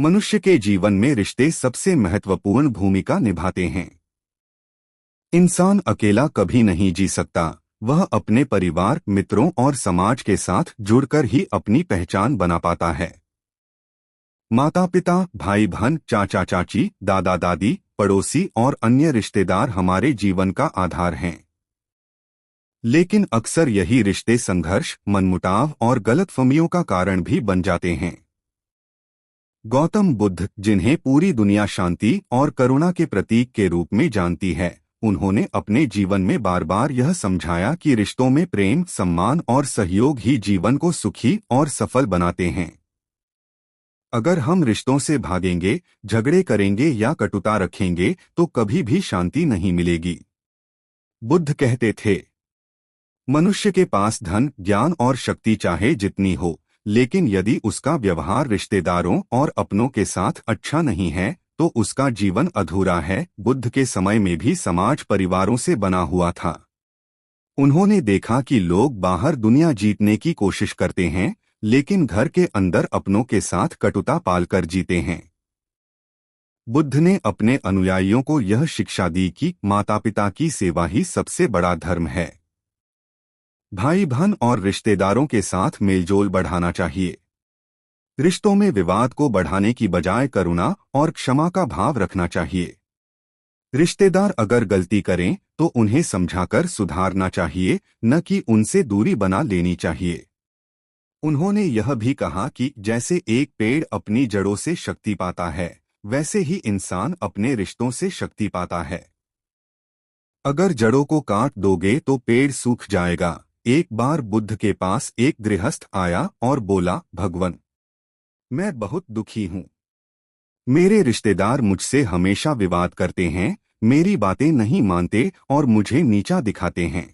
मनुष्य के जीवन में रिश्ते सबसे महत्वपूर्ण भूमिका निभाते हैं। इंसान अकेला कभी नहीं जी सकता। वह अपने परिवार, मित्रों और समाज के साथ जुड़कर ही अपनी पहचान बना पाता है। माता पिता, भाई बहन, चाचा चाची, दादा दादी, पड़ोसी और अन्य रिश्तेदार हमारे जीवन का आधार हैं। लेकिन अक्सर यही रिश्ते संघर्ष, मनमुटाव और गलतफहमियों का कारण भी बन जाते हैं। गौतम बुद्ध, जिन्हें पूरी दुनिया शांति और करुणा के प्रतीक के रूप में जानती है, उन्होंने अपने जीवन में बार बार यह समझाया कि रिश्तों में प्रेम, सम्मान और सहयोग ही जीवन को सुखी और सफल बनाते हैं। अगर हम रिश्तों से भागेंगे, झगड़े करेंगे या कटुता रखेंगे तो कभी भी शांति नहीं मिलेगी। बुद्ध कहते थे, मनुष्य के पास धन, ज्ञान और शक्ति चाहे जितनी हो, लेकिन यदि उसका व्यवहार रिश्तेदारों और अपनों के साथ अच्छा नहीं है तो उसका जीवन अधूरा है। बुद्ध के समय में भी समाज परिवारों से बना हुआ था। उन्होंने देखा कि लोग बाहर दुनिया जीतने की कोशिश करते हैं, लेकिन घर के अंदर अपनों के साथ कटुता पालकर जीते हैं। बुद्ध ने अपने अनुयायियों को यह शिक्षा दी कि माता पिता की सेवा ही सबसे बड़ा धर्म है। भाई बहन और रिश्तेदारों के साथ मेलजोल बढ़ाना चाहिए। रिश्तों में विवाद को बढ़ाने की बजाय करुणा और क्षमा का भाव रखना चाहिए। रिश्तेदार अगर गलती करें तो उन्हें समझाकर सुधारना चाहिए, न कि उनसे दूरी बना लेनी चाहिए। उन्होंने यह भी कहा कि जैसे एक पेड़ अपनी जड़ों से शक्ति पाता है, वैसे ही इंसान अपने रिश्तों से शक्ति पाता है। अगर जड़ों को काट दोगे तो पेड़ सूख जाएगा। एक बार बुद्ध के पास एक गृहस्थ आया और बोला, भगवन, मैं बहुत दुखी हूँ। मेरे रिश्तेदार मुझसे हमेशा विवाद करते हैं, मेरी बातें नहीं मानते और मुझे नीचा दिखाते हैं।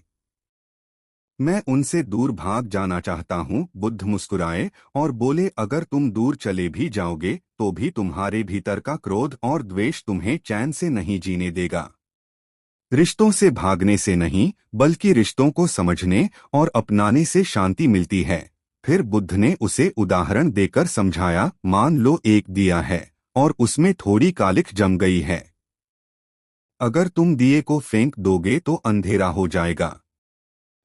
मैं उनसे दूर भाग जाना चाहता हूँ। बुद्ध मुस्कुराए और बोले, अगर तुम दूर चले भी जाओगे तो भी तुम्हारे भीतर का क्रोध और द्वेष तुम्हें चैन से नहीं जीने देगा। रिश्तों से भागने से नहीं, बल्कि रिश्तों को समझने और अपनाने से शांति मिलती है। फिर बुद्ध ने उसे उदाहरण देकर समझाया, मान लो एक दिया है और उसमें थोड़ी कालिख जम गई है। अगर तुम दिए को फेंक दोगे तो अंधेरा हो जाएगा,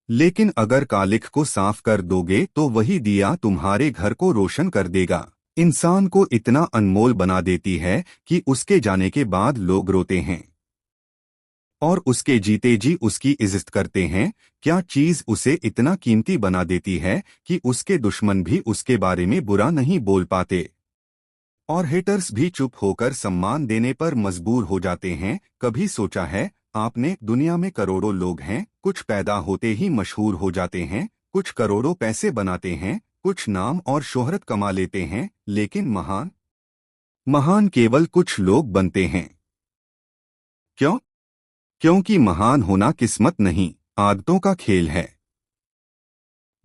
लेकिन अगर कालिख को साफ कर दोगे तो वही दिया तुम्हारे घर को रोशन कर देगा। इंसान को इतना अनमोल बना देती है कि उसके जाने के बाद लोग रोते हैं और उसके जीते जी उसकी इज्जत करते हैं। क्या चीज उसे इतना कीमती बना देती है कि उसके दुश्मन भी उसके बारे में बुरा नहीं बोल पाते और हेटर्स भी चुप होकर सम्मान देने पर मजबूर हो जाते हैं। कभी सोचा है आपने, दुनिया में करोड़ों लोग हैं, कुछ पैदा होते ही मशहूर हो जाते हैं, कुछ करोड़ों पैसे बनाते हैं, कुछ नाम और शोहरत कमा लेते हैं, लेकिन महान केवल कुछ लोग बनते हैं। क्यों? क्योंकि महान होना किस्मत नहीं, आदतों का खेल है।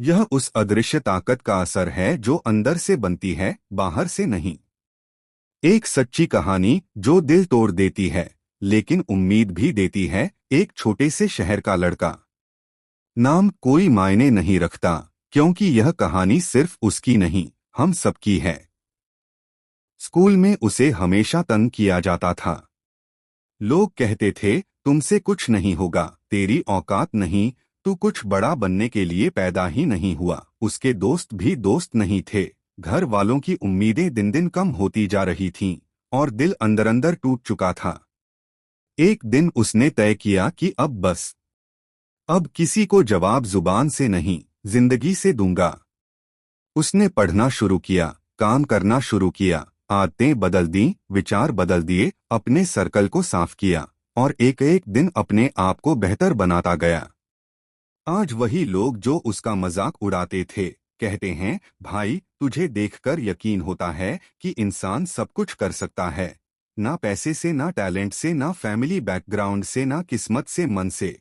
यह उस अदृश्य ताकत का असर है जो अंदर से बनती है, बाहर से नहीं। एक सच्ची कहानी जो दिल तोड़ देती है लेकिन उम्मीद भी देती है। एक छोटे से शहर का लड़का। नाम कोई मायने नहीं रखता, क्योंकि यह कहानी सिर्फ उसकी नहीं, हम सबकी है। स्कूल में उसे हमेशा तंग किया जाता था। लोग कहते थे, तुमसे कुछ नहीं होगा, तेरी औकात नहीं, तू कुछ बड़ा बनने के लिए पैदा ही नहीं हुआ। उसके दोस्त भी दोस्त नहीं थे। घर वालों की उम्मीदें दिन दिन कम होती जा रही थीं और दिल अंदर अंदर टूट चुका था। एक दिन उसने तय किया कि अब बस, अब किसी को जवाब जुबान से नहीं, जिंदगी से दूंगा। उसने पढ़ना शुरू किया, काम करना शुरू किया, आदतें बदल दी, विचार बदल दिए, अपने सर्कल को साफ किया और एक एक दिन अपने आप को बेहतर बनाता गया। आज वही लोग जो उसका मजाक उड़ाते थे कहते हैं, भाई तुझे देखकर यकीन होता है कि इंसान सब कुछ कर सकता है, ना पैसे से, ना टैलेंट से, ना फैमिली बैकग्राउंड से, ना किस्मत से, मन से,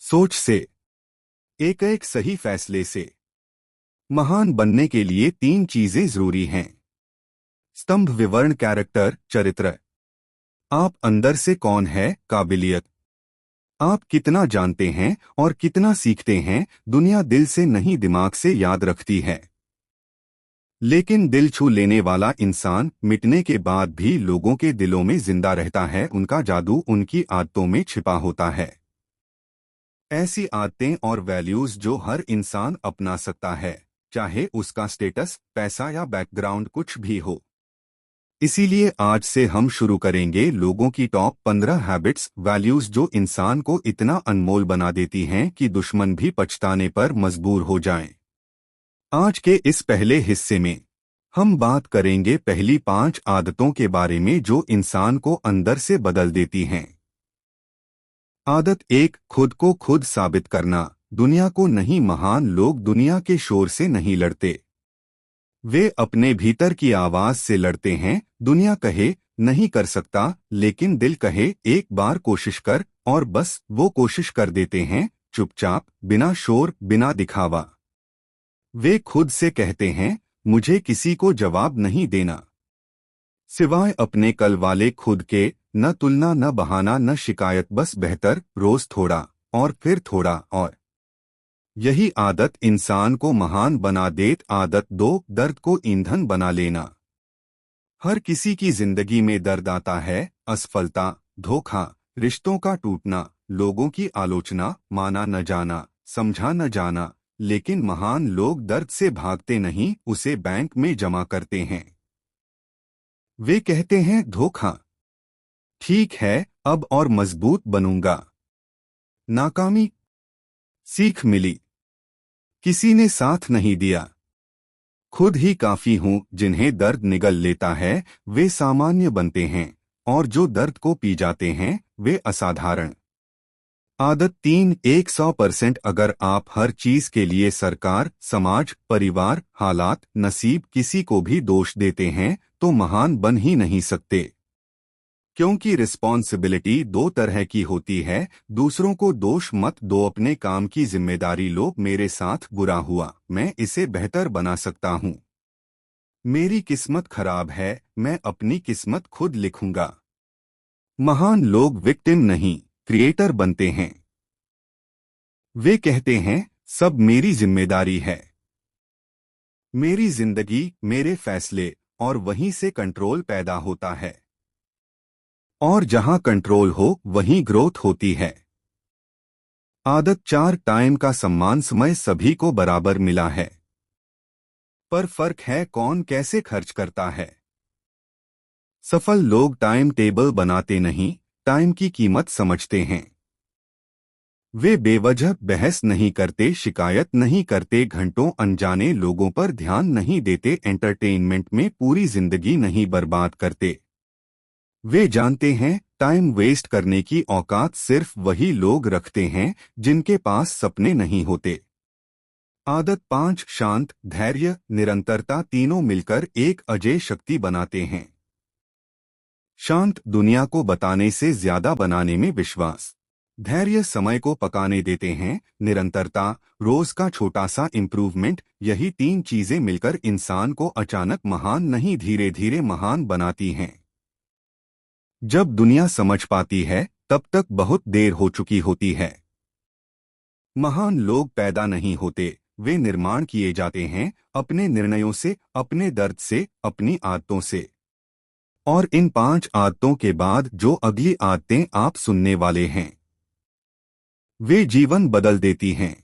सोच से, एक एक सही फैसले से। महान बनने के लिए 3 चीजें जरूरी हैं। स्तंभ विवरण, कैरेक्टर, चरित्र। आप अंदर से कौन है, काबिलियत। आप कितना जानते हैं और कितना सीखते हैं, दुनिया दिल से नहीं दिमाग से याद रखती है। लेकिन दिल छू लेने वाला इंसान मिटने के बाद भी लोगों के दिलों में जिंदा रहता है। उनका जादू उनकी आदतों में छिपा होता है। ऐसी आदतें और वैल्यूज जो हर इंसान अपना सकता है, चाहे उसका स्टेटस, पैसा या बैकग्राउंड कुछ भी हो। इसीलिए आज से हम शुरू करेंगे लोगों की टॉप 15 हैबिट्स, वैल्यूज जो इंसान को इतना अनमोल बना देती हैं कि दुश्मन भी पछताने पर मजबूर हो जाएं। आज के इस पहले हिस्से में हम बात करेंगे पहली 5 आदतों के बारे में जो इंसान को अंदर से बदल देती हैं। आदत 1, खुद को खुद साबित करना। दुनिया को नहीं, महान लोग दुनिया के शोर से नहीं लड़ते। वे अपने भीतर की आवाज से लड़ते हैं। दुनिया कहे नहीं कर सकता, लेकिन दिल कहे एक बार कोशिश कर, और बस वो कोशिश कर देते हैं, चुपचाप, बिना शोर, बिना दिखावा। वे खुद से कहते हैं, मुझे किसी को जवाब नहीं देना, सिवाय अपने कल वाले खुद के। न तुलना, न बहाना, न शिकायत, बस बेहतर, रोज थोड़ा और फिर थोड़ा और। यही आदत इंसान को महान बना देत। आदत 2, दर्द को ईंधन बना लेना। हर किसी की जिंदगी में दर्द आता है, असफलता, धोखा, रिश्तों का टूटना, लोगों की आलोचना, माना न जाना, समझा न जाना। लेकिन महान लोग दर्द से भागते नहीं, उसे बैंक में जमा करते हैं। वे कहते हैं, धोखा ठीक है, अब और मजबूत बनूंगा। नाकामी, सीख मिली, किसी ने साथ नहीं दिया, खुद ही काफी हूं। जिन्हें दर्द निगल लेता है वे सामान्य बनते हैं, और जो दर्द को पी जाते हैं वे असाधारण। आदत 3, 100%। अगर आप हर चीज के लिए सरकार, समाज, परिवार, हालात, नसीब, किसी को भी दोष देते हैं तो महान बन ही नहीं सकते। क्योंकि रिस्पॉन्सिबिलिटी 2 तरह की होती है। दूसरों को दोष मत दो, अपने काम की जिम्मेदारी लो। मेरे साथ बुरा हुआ, मैं इसे बेहतर बना सकता हूँ। मेरी किस्मत खराब है, मैं अपनी किस्मत खुद लिखूंगा। महान लोग विक्टिम नहीं, क्रिएटर बनते हैं। वे कहते हैं, सब मेरी जिम्मेदारी है, मेरी जिंदगी, मेरे फैसले, और वहीं से कंट्रोल पैदा होता है। और जहां कंट्रोल हो वहीं ग्रोथ होती है। आदत 4, टाइम का सम्मान। समय सभी को बराबर मिला है, पर फर्क है कौन कैसे खर्च करता है। सफल लोग टाइम टेबल बनाते नहीं, टाइम की कीमत समझते हैं। वे बेवजह बहस नहीं करते, शिकायत नहीं करते, घंटों अनजाने लोगों पर ध्यान नहीं देते, एंटरटेनमेंट में पूरी जिंदगी नहीं बर्बाद करते। वे जानते हैं, टाइम वेस्ट करने की औकात सिर्फ वही लोग रखते हैं जिनके पास सपने नहीं होते। आदत 5, शांत, धैर्य, निरंतरता, तीनों मिलकर एक अजेय शक्ति बनाते हैं। शांत, दुनिया को बताने से ज्यादा बनाने में विश्वास। धैर्य, समय को पकाने देते हैं। निरंतरता, रोज का छोटा सा इम्प्रूवमेंट। यही 3 चीजें मिलकर इंसान को अचानक महान नहीं, धीरे धीरे महान बनाती हैं। जब दुनिया समझ पाती है तब तक बहुत देर हो चुकी होती है। महान लोग पैदा नहीं होते, वे निर्माण किए जाते हैं, अपने निर्णयों से, अपने दर्द से, अपनी आदतों से। और इन 5 आदतों के बाद जो अगली आदतें आप सुनने वाले हैं, वे जीवन बदल देती हैं।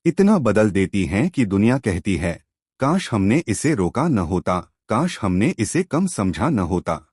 इतना बदल देती हैं कि दुनिया कहती है, काश हमने इसे रोका न होता, काश हमने इसे कम समझा न होता।